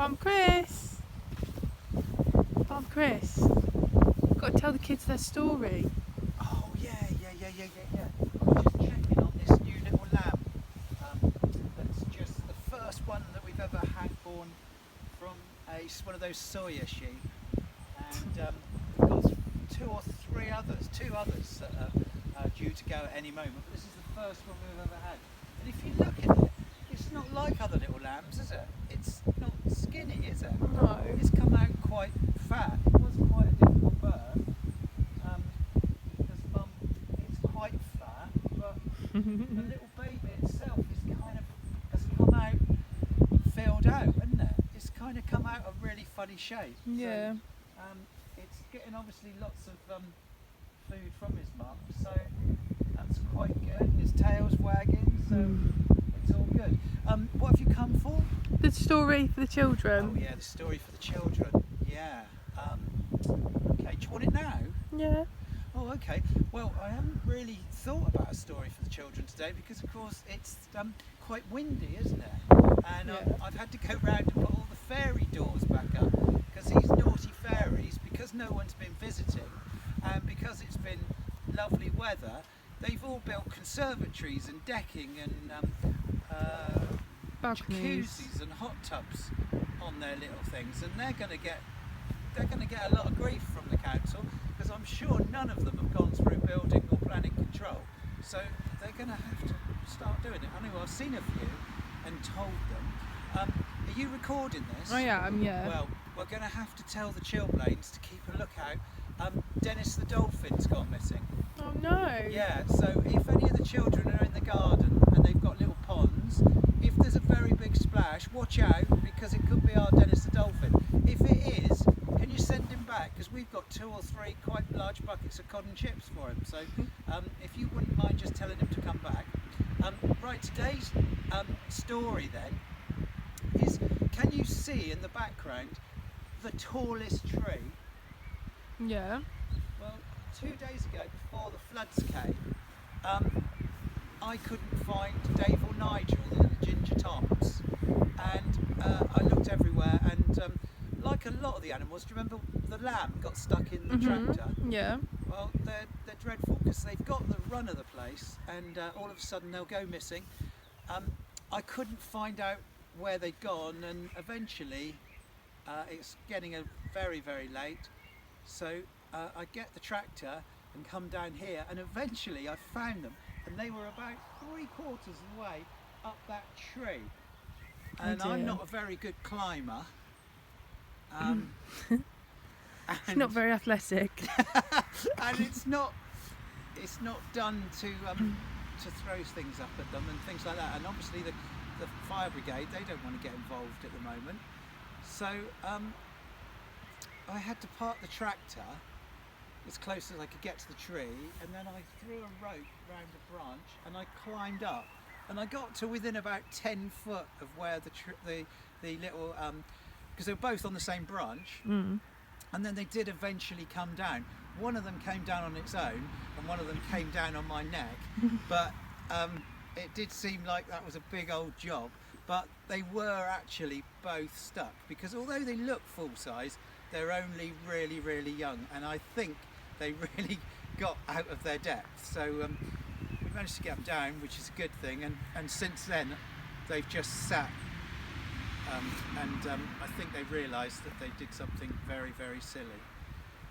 Farm Chris. Farm Chris. Got to tell the kids their story. Oh yeah. I'm just checking on this new little lamb. That's just the first one that we've ever had born from one of those Sawyer sheep, and we've got two others that are due to go at any moment. But this is the first one we've ever had. And if you look at it, it's not like other little lambs, is it? It's not skinny, is it? No. It's come out quite fat. It was quite a difficult birth. Because it's quite fat, but the little baby itself has come out filled out, hasn't it? It's kind of come out a really funny shape. Yeah. So, it's getting obviously lots of food from his mum, so that's quite good. His tail's wagging, so it's all good. What have you come for? The story for the children. Oh yeah, the story for the children. Yeah. Okay, do you want it now? Yeah. Oh, okay. Well, I haven't really thought about a story for the children today because, of course, it's quite windy, isn't it? And Yeah. I've had to go round and put all the fairy doors back up because these naughty fairies, because no one's been visiting and because it's been lovely weather, they've all built conservatories and decking and Balconies. jacuzzis and hot tubs on their little things, and they're going to get a lot of grief from the council because I'm sure none of them have gone through building or planning control, so they're going to have to start doing it. I know I've seen a few and told them. Are you recording this? I am, yeah. Well, we're going to have to tell the Chilblains to keep a lookout. Dennis the dolphin's gone missing. Oh no. Yeah, so if any of the children are in the garden and they've got little ponds, if there's a very big splash, watch out because it could be our Dennis the dolphin. If it is, can you send him back? Because we've got 2 or 3 quite large buckets of cod and chips for him. So if you wouldn't mind just telling him to come back. Right, today's story then is, can you see in the background the tallest tree? Yeah. Well, 2 days ago, before the floods came, I couldn't find Dave or Nigel, the ginger toms, and I looked everywhere, and like a lot of the animals, do you remember the lamb got stuck in the tractor? Yeah. Well, they're dreadful because they've got the run of the place, and all of a sudden they'll go missing. I couldn't find out where they'd gone, and eventually it's getting very, very late. So I get the tractor and come down here, and eventually I found them, and they were about 3/4 of the way up that tree. And Oh I'm dear. not a very good climber. It's not very athletic. And it's not done to throw things up at them and things like that. And obviously the fire brigade, they don't want to get involved at the moment. So I had to park the tractor as close as I could get to the tree, and then I threw a rope round a branch and I climbed up, and I got to within about 10 foot of where the little because they were both on the same branch. And then they did eventually come down. One of them came down on its own, and one of them came down on my neck. But it did seem like that was a big old job. But they were actually both stuck, because although they look full size, they're only really, really young. And I think they really got out of their depth. So we managed to get them down, which is a good thing. And since then, they've just sat. I think they realised that they did something very, very silly.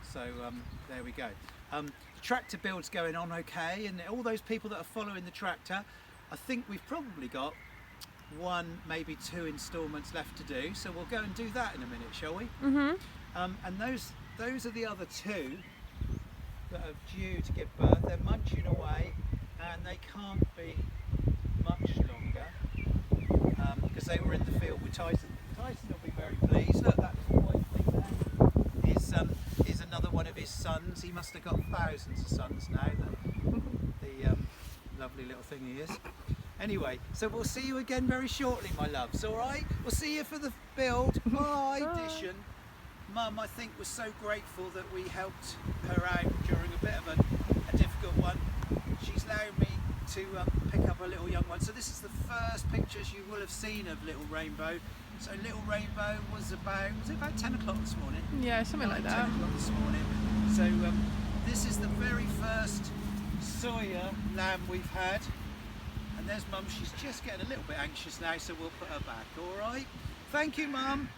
So there we go. The tractor build's going on okay, and all those people that are following the tractor, I think we've probably got 1, maybe 2 instalments left to do. So we'll go and do that in a minute, shall we? And those are the other 2 that are due to give birth. They're munching away, and they can't be much longer. Because they were in the field with Tyson. Tyson will be very pleased. Look, that little white thing there is another one of his sons. He must have got thousands of sons now, the lovely little thing he is. Anyway, so we'll see you again very shortly, my loves, alright? We'll see you for the build. Bye, Dishon. Mum, I think, was so grateful that we helped her out during a bit of a difficult one. She's allowed me to pick up a little young one. So this is the first pictures you will have seen of little Rainbow. So Little Rainbow was it about 10 o'clock this morning? Yeah, something like 10 that. o'clock this morning. So this is the very first Sawyer lamb we've had. And there's Mum, she's just getting a little bit anxious now, so we'll put her back, all right? Thank you, Mum.